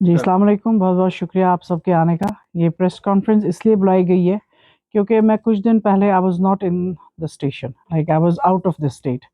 जी, अस्सलाम वालेकुम। बहुत-बहुत शुक्रिया आप सबके आने का। ये प्रेस कॉन्फ्रेंस इसलिए बुलाई गई है क्योंकि मैं कुछ दिन पहले I was not in the station, like I was out of the state.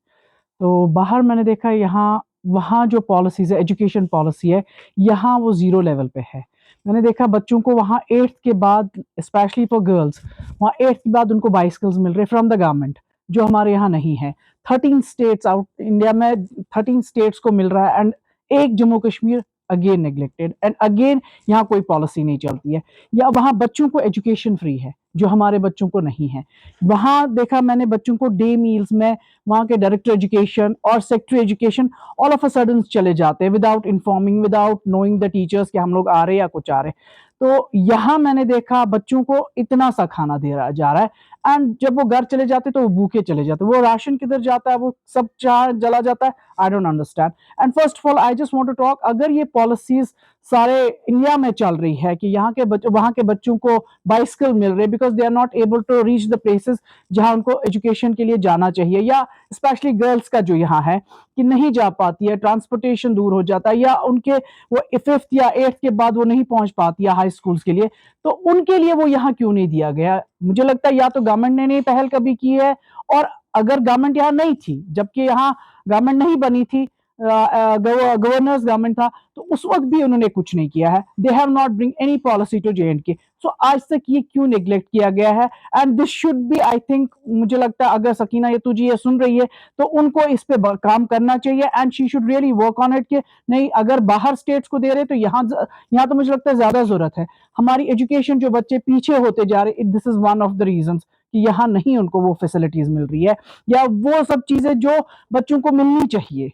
तो बाहर मैंने देखा यहाँ वहाँ जो पॉलिसीज़ है, एजुकेशन पॉलिसी है, यहाँ वो ज़ीरो लेवल पे है। मैंने देखा बच्चों को वहाँ 8th के बाद स्पेशली फॉर गर्ल्स, वहाँ 8th के बाद उनको बाइसिकल्स मिल रहे फ्रॉम द गवर्नमेंट, जो हमारे यहाँ नहीं है। 13 स्टेट्स आउट इंडिया में 13 स्टेट्स को मिल रहा है एंड एक Jammu Kashmir again neglected and again यहाँ कोई पॉलिसी नहीं चलती है। या वहाँ बच्चों को एजुकेशन फ्री है, जो हमारे बच्चों को नहीं है। वहाँ देखा मैंने बच्चों को डे मील्स में वहाँ के डायरेक्टर एजुकेशन और secretary education all of a sudden चले जाते हैं without informing, without knowing the teachers कि हम लोग आ रहे हैं या कुछ आ रहे हैं। तो यहाँ मैंने देखा बच्चों को इतना सा खाना दे रहा जा रहा है एंड जब वो घर चले जाते तो वो भूखे चले जाते, वो राशन किधर जाता है, वो सब चाह जला जाता है। I don't understand. And first of all I just want to talk, अगर ये पॉलिसीज सारे इंडिया में चल रही है कि यहाँ के बच्चों वहाँ के बच्चों को बाइसिकल मिल रहे because they are not able to reach the places जहाँ उनको एजुकेशन के लिए जाना चाहिए, या स्पेशली गर्ल्स का जो यहाँ है कि नहीं जा पाती है, ट्रांसपोर्टेशन दूर हो जाता है, या उनके वो 5th या 8th के बाद वो नहीं पहुंच पाती है हाई स्कूल्स के लिए, तो उनके लिए वो यहाँ क्यों नहीं दिया गया? मुझे लगता है या तो गवर्नमेंट ने नहीं पहल कभी की है, और अगर गवर्नमेंट यहाँ नहीं थी, जबकि यहाँ गवर्नमेंट नहीं बनी थी, गवर्नर्स गवर्नमेंट था, तो उस वक्त भी उन्होंने कुछ नहीं किया है। They have not bring any policy to J&K। सो आज तक ये क्यों नेग्लेक्ट किया गया है? And this should be, I think, मुझे लगता है अगर सकीना यतू जी ये सुन रही है तो उनको इस पे काम करना चाहिए and she should really work on it कि नहीं, अगर बाहर स्टेट्स को दे रहे तो यहाँ तो मुझे लगता है ज्यादा जरूरत है। हमारी एजुकेशन जो बच्चे पीछे होते जा रहे, this is one of the reasons कि यहाँ नहीं उनको वो फैसिलिटीज मिल रही है, या वो सब चीजें जो बच्चों को मिलनी चाहिए।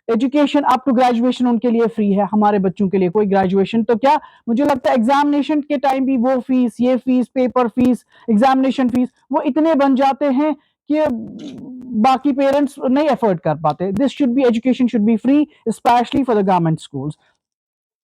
एजुकेशन अप टू ग्रेजुएशन उनके लिए फ्री है, हमारे बच्चों के लिए कोई ग्रेजुएशन तो क्या, मुझे लगता है एग्जामिनेशन के टाइम भी वो फीस, ये fees, paper fees, examination fees, वो इतने बन जाते हैं कि बाकी पेरेंट्स नहीं अफोर्ड कर पाते। This should be, education should be free specially for the government schools.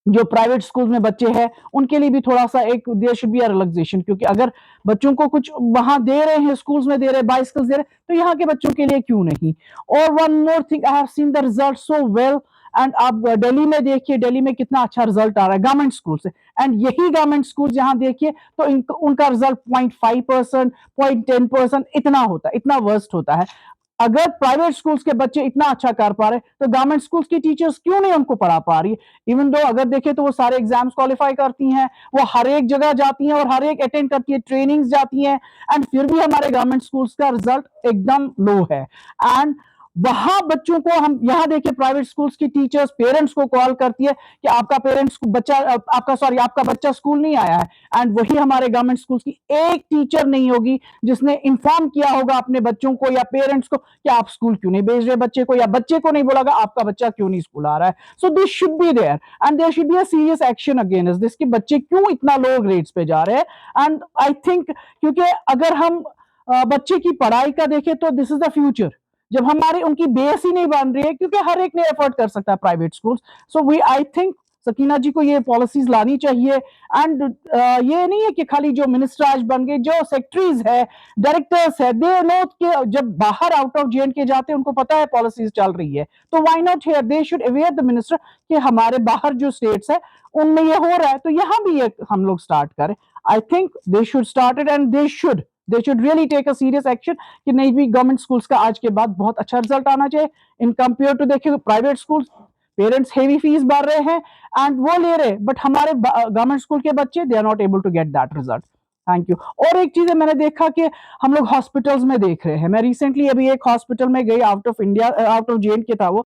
जो प्राइवेट स्कूल में बच्चे हैं उनके लिए भी थोड़ा सा एक there should be a relaxation, क्योंकि अगर बच्चों को कुछ वहां दे रहे हैं, स्कूल्स में दे रहे हैं, बाइसिकल्स दे रहे हैं, तो यहाँ के बच्चों के लिए क्यों नहीं? और one more thing, I have seen the result so well, and आप दिल्ली में देखिए, दिल्ली में कितना अच्छा रिजल्ट आ रहा है गवर्नमेंट स्कूल से, एंड यही गवर्नमेंट स्कूल जहां देखिए तो उनका रिजल्ट 0.5%, 0.10% इतना होता है, इतना वर्स्ट होता है। अगर प्राइवेट स्कूल्स के बच्चे इतना अच्छा कर पा रहे तो गवर्नमेंट स्कूल्स की टीचर्स क्यों नहीं उनको पढ़ा पा रही? इवन दो अगर देखें तो वो सारे एग्जाम्स क्वालिफाई करती हैं, वो हर एक जगह जाती हैं और हर एक अटेंड करती है, ट्रेनिंग्स जाती हैं, एंड फिर भी हमारे गवर्नमेंट स्कूल्स का रिजल्ट एकदम लो है। एंड वहां बच्चों को, हम यहाँ देखिए प्राइवेट स्कूल्स की टीचर्स पेरेंट्स को कॉल करती है कि आपका पेरेंट्स बच्चा आपका बच्चा स्कूल नहीं आया है, एंड वही हमारे गवर्नमेंट स्कूल्स की एक टीचर नहीं होगी जिसने इन्फॉर्म किया होगा अपने बच्चों को या पेरेंट्स को कि आप स्कूल क्यों नहीं भेज रहे बच्चे को, या बच्चे को नहीं बोला आपका बच्चा क्यों नहीं स्कूल आ रहा है। So this should be there and there should be a serious action against this कि बच्चे क्यों इतना लो ग्रेड्स पे जा रहे हैं। एंड आई थिंक, क्योंकि अगर हम बच्चे की पढ़ाई का देखें तो दिस इज द फ्यूचर, जब हमारी उनकी बेस ही नहीं बन रही है, क्योंकि हर एक ने एफोर्ड कर सकता है private schools. So we, I think Sakina ji को ये पॉलिसीज लानी चाहिए। एंड ये नहीं है कि खाली जो मिनिस्टर आज बन गए, जो सेक्रेटरीज है, डायरेक्टर्स है, दे नो कि जब बाहर आउट ऑफ J&K जाते हैं उनको पता है पॉलिसीज चल रही है, तो why not here, they should aware the minister कि हमारे बाहर जो स्टेट्स है उनमें ये हो रहा है, तो यहाँ भी ये हम लोग स्टार्ट करें। I think they should start it and they should really take a serious action कि नहीं भी गवर्नमेंट स्कूल्स का आज के बाद बहुत अच्छा रिजल्ट आना चाहिए इन कंपेयर टू, देखिए private schools parents heavy fees भर रहे हैं एंड वो ले रहे, बट हमारे गवर्नमेंट स्कूल के बच्चे they are not able to get that result. Thank you. और एक चीज है, मैंने देखा कि हम लोग हॉस्पिटल्स में देख रहे हैं, मैं रिसेंटली अभी एक हॉस्पिटल में गई, out of India, out of J&K था वो,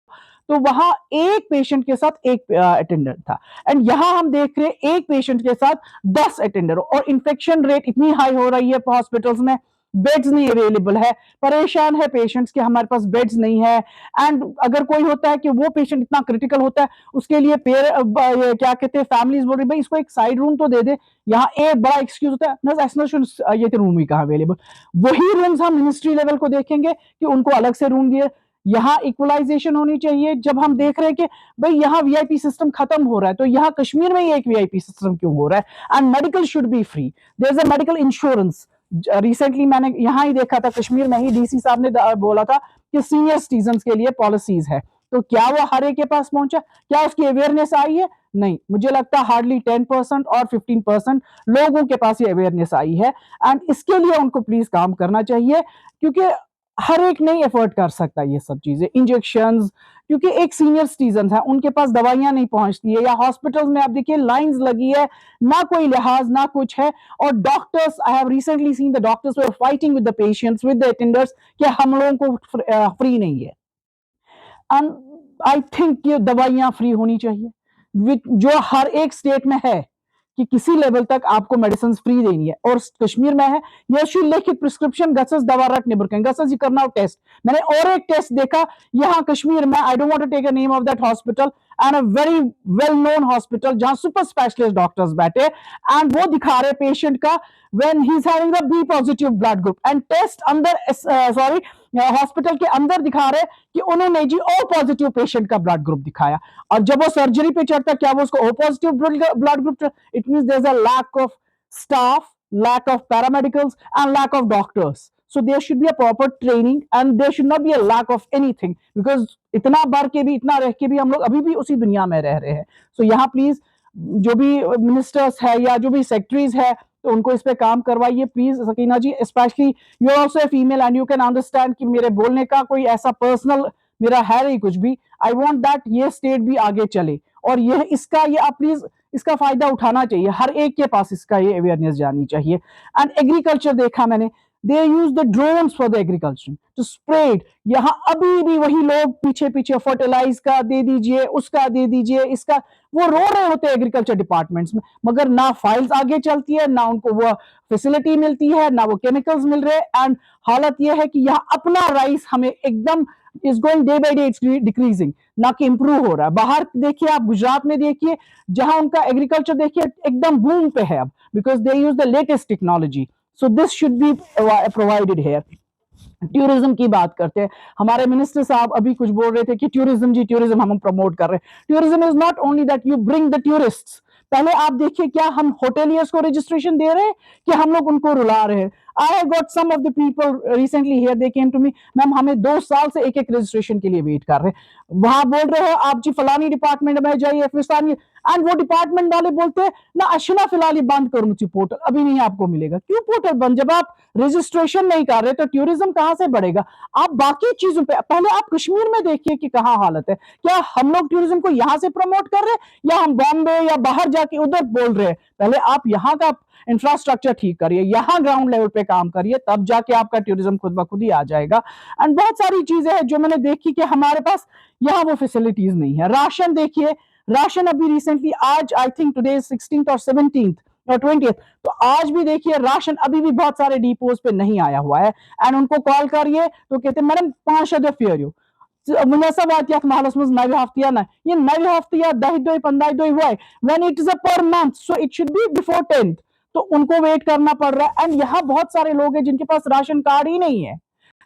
तो वहां एक पेशेंट के साथ एक अटेंडेंट था, एंड यहां हम देख रहे हैं एक पेशेंट के साथ 10 अटेंडर, और इन्फेक्शन रेट इतनी हाई हो रही है हॉस्पिटल्स में, बेड्स नहीं अवेलेबल है, परेशान है पेशेंट्स कि हमारे पास बेड्स नहीं है। एंड अगर कोई होता है कि वो पेशेंट इतना क्रिटिकल होता है, उसके लिए क्या कहते हैं, फैमिलीज बोल रही भाई इसको एक साइड रूम तो दे दे, यहाँ एक बड़ा एक्सक्यूज होता है ना, ऐसा ये रूम ही कहाँ अवेलेबल। वही रूम्स हम मिनिस्ट्री लेवल को देखेंगे कि उनको अलग से रूम दिए। यहाँ इक्वलाइजेशन होनी चाहिए। जब हम देख रहे हैं कि भाई यहाँ वीआईपी सिस्टम खत्म हो रहा है, तो यहाँ कश्मीर में ही एक वीआईपी सिस्टम क्यों हो रहा है? And medical should be free, there is a medical insurance. Recently मैंने यहाँ ही देखा था, कश्मीर में ही डीसी साहब ने बोला था कि सीनियर सिटीजन के लिए पॉलिसीज है, तो क्या वो हर एक के पास पहुंचा? क्या उसकी अवेयरनेस आई है? नहीं, मुझे लगता है हार्डली 10% और 15% लोगों के पास ये अवेयरनेस आई है। एंड इसके लिए उनको प्लीज काम करना चाहिए, क्योंकि हर एक नहीं एफर्ट कर सकता ये सब चीजें, इंजेक्शंस, क्योंकि एक सीनियर सिटीजन है, उनके पास दवाइयां नहीं पहुंचती है, या हॉस्पिटल्स में आप देखिए लाइंस लगी है, ना कोई लिहाज ना कुछ है। और doctors, I have recently seen the doctors were fighting with the patients, with the attenders, कि हम लोगों को फ्री नहीं है। एंड आई थिंक ये दवाइयां फ्री होनी चाहिए, जो हर एक स्टेट में है, कि किसी लेवल तक आपको मेडिसिन फ्री देनी है। और कश्मीर में है, यशु लिखित प्रिस्क्रिप्शन गसस दवा रख निबर गसस ही करना टेस्ट। मैंने और एक टेस्ट देखा यहाँ कश्मीर में, I don't want to take a name of that hospital, and a very well known hospital, जहां सुपर स्पेशलिस्ट डॉक्टर्स बैठे, एंड वो दिखा रहे पेशेंट का when he's having the B positive blood group, and test अंदर सॉरी हॉस्पिटल के अंदर दिखा रहे कि उन्होंने जी O पॉजिटिव पेशेंट का ब्लड ग्रुप दिखाया, और जब वो सर्जरी पे चढ़ता क्या वो उसको O positive blood group, it means there is a lack of staff, lack of paramedicals, and lack of doctors. So there should be a proper training, and there should not be a lack of anything, because इतना बढ़ के भी, इतना रह के भी हम लोग अभी भी उसी दुनिया में रह रहे हैं। So यहाँ प्लीज जो भी मिनिस्टर्स है या जो भी सेक्रेटरीज है, तो उनको इस पे काम करवाइए please Sakina ji. Specially you are also a female and you can understand कि मेरे बोलने का कोई ऐसा पर्सनल मेरा है नहीं कुछ भी। आई वांट दैट ये स्टेट भी आगे चले, और ये इसका ये आप प्लीज इसका फायदा उठाना चाहिए, हर एक के पास इसका ये अवेयरनेस जानी चाहिए। एंड एग्रीकल्चर देखा मैंने, they use the drones for the agriculture to spread. यहाँ अभी भी वही लोग पीछे पीछे फर्टिलाइज का दे दीजिए, उसका दे दीजिए, इसका, वो रो रहे होते हैं एग्रीकल्चर डिपार्टमेंट्स में, मगर ना फाइल्स आगे चलती है, ना उनको वो फैसिलिटी मिलती है, ना वो केमिकल्स मिल रहे। एंड हालत यह है कि यहाँ अपना राइस हमें एकदम is going day by day, it's decreasing, ना कि इंप्रूव हो रहा है। बाहर देखिए, आप गुजरात में देखिए, जहां उनका एग्रीकल्चर देखिए एकदम बूम पे है अब, because they use the latest technology. So this should be provided here. Tourism की बात करते हैं, हमारे मिनिस्टर साहब अभी कुछ बोल रहे थे कि टूरिज्म जी, टूरिज्म हम प्रमोट कर रहे हैं। Tourism is not only that you bring the tourists, पहले आप देखिए क्या हम होटेलियर्स को रजिस्ट्रेशन दे रहे हैं कि हम लोग उनको रुला रहे हैं। I got some of the people recently here, they came to me, ma'am हमें 2 साल से एक एक रजिस्ट्रेशन के लिए वेट कर रहे हैं। वहां बोल रहे हो आप जी फलानी डिपार्टमेंट में जाइए, फिर एंड वो डिपार्टमेंट वाले बोलते हैं ना अशना फिलहाल बंद करो मुझे पोर्टल, अभी नहीं आपको मिलेगा। क्यों पोर्टल बंद? जब आप रजिस्ट्रेशन नहीं कर रहे तो टूरिज्म कहां से बढ़ेगा? आप बाकी चीजों पे पहले आप कश्मीर में देखिए कि कहां हालत है। क्या हम लोग टूरिज्म को यहां से प्रमोट कर रहे हैं या हम बॉम्बे या बाहर जाके उधर बोल रहे हैं? पहले आप यहाँ का इंफ्रास्ट्रक्चर ठीक करिए, यहाँ ग्राउंड लेवल पे काम करिए, तब जाके आपका टूरिज्म खुद ब खुद ही आ जाएगा। एंड बहुत सारी चीजें हैं जो मैंने देखी कि हमारे पास यहाँ वो फैसिलिटीज नहीं है। राशन देखिए, राशन अभी रिसेंटली आज आई थिंक टुडे 16th और 17th और 20th, तो आज भी देखिए राशन अभी भी बहुत सारे डिपोज पे नहीं आया हुआ है। एंड उनको कॉल करिए तो कहते हैं मैडम 5 फेयर मुनासबात महलस मज नवे हफ्त ना ये नवे हफ्त या 10 दो 15 दो हुआ है, when it is a per month so it should be before 10th, तो उनको वेट करना पड़ रहा है। एंड यहाँ बहुत सारे लोग हैं जिनके पास राशन कार्ड ही नहीं है,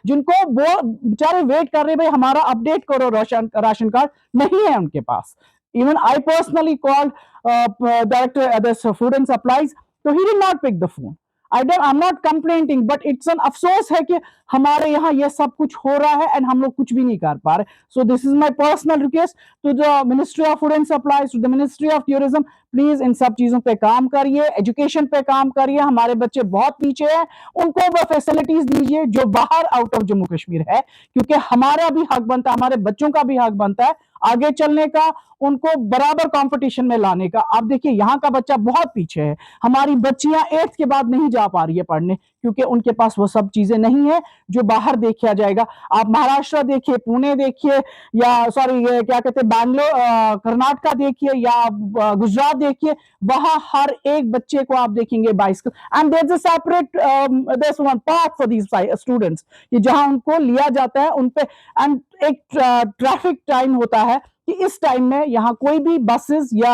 जिनको वो बेचारे वेट कर रहे भाई हमारा अपडेट करो, राशन कार्ड नहीं है उनके पास। Even I personally called director food and supplies, तो he did not pick the phone. I am not complaining, but it's an अफसोस है कि हमारे यहाँ ये सब कुछ हो रहा है एंड हम लोग कुछ भी नहीं कर पा रहे। So this is my personal request to the ministry of food and supplies, to the ministry of tourism, please इन सब चीजों पे काम करिए, एजुकेशन पे काम करिए। हमारे बच्चे बहुत पीछे हैं, उनको वो फैसिलिटीज दीजिए जो बाहर आउट ऑफ जम्मू कश्मीर है, क्योंकि हमारा भी हक बनता है, हमारे बच्चों का भी हक बनता है आगे चलने का, उनको बराबर कंपटीशन में लाने का। आप देखिए यहाँ का बच्चा बहुत पीछे है, हमारी बच्चियां 8th के बाद नहीं जा पा रही है पढ़ने, क्योंकि उनके पास वो सब चीजें नहीं है जो बाहर देखा जाएगा। आप महाराष्ट्र देखिए, पुणे देखिए, या सॉरी क्या कहते हैं बैंगलोर, कर्नाटका देखिए, या गुजरात देखिए, वहां हर एक बच्चे को आप देखेंगे bicycle, and there is a separate this one park for these students, कि जहां उनको लिया जाता है उन पे। एंड एक ट्रैफिक टाइम होता है कि इस टाइम में यहाँ कोई भी बसेस या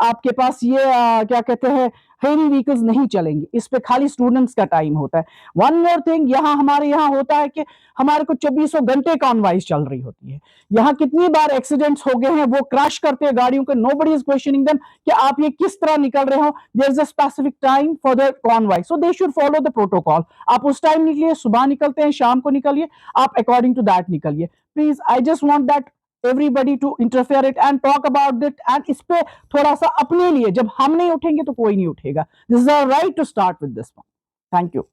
आपके पास ये क्या कहते हैं हेवी व्हीकल्स नहीं चलेंगे, इस पे खाली स्टूडेंट्स का टाइम होता है। वन मोर थिंग, यहाँ हमारे यहाँ होता है कि हमारे को 24 घंटे कॉन्वाइज चल रही होती है। यहाँ कितनी बार एक्सीडेंट्स हो गए हैं, वो क्रैश करते हैं गाड़ियों के, नोबडी इज क्वेश्चनिंग देम कि आप ये किस तरह निकल रहे हो। There is a specific time for the convoys, so they should follow the protocol. आप उस टाइम निकलिए, सुबह निकलते हैं, शाम को निकलिए, आप अकॉर्डिंग टू दैट निकलिए। Please I just want that everybody to interfere it and talk about it, and इस पे थोड़ा सा अपने लिए, जब हम नहीं उठेंगे तो कोई नहीं उठेगा. This is our right to start with this one. Thank you.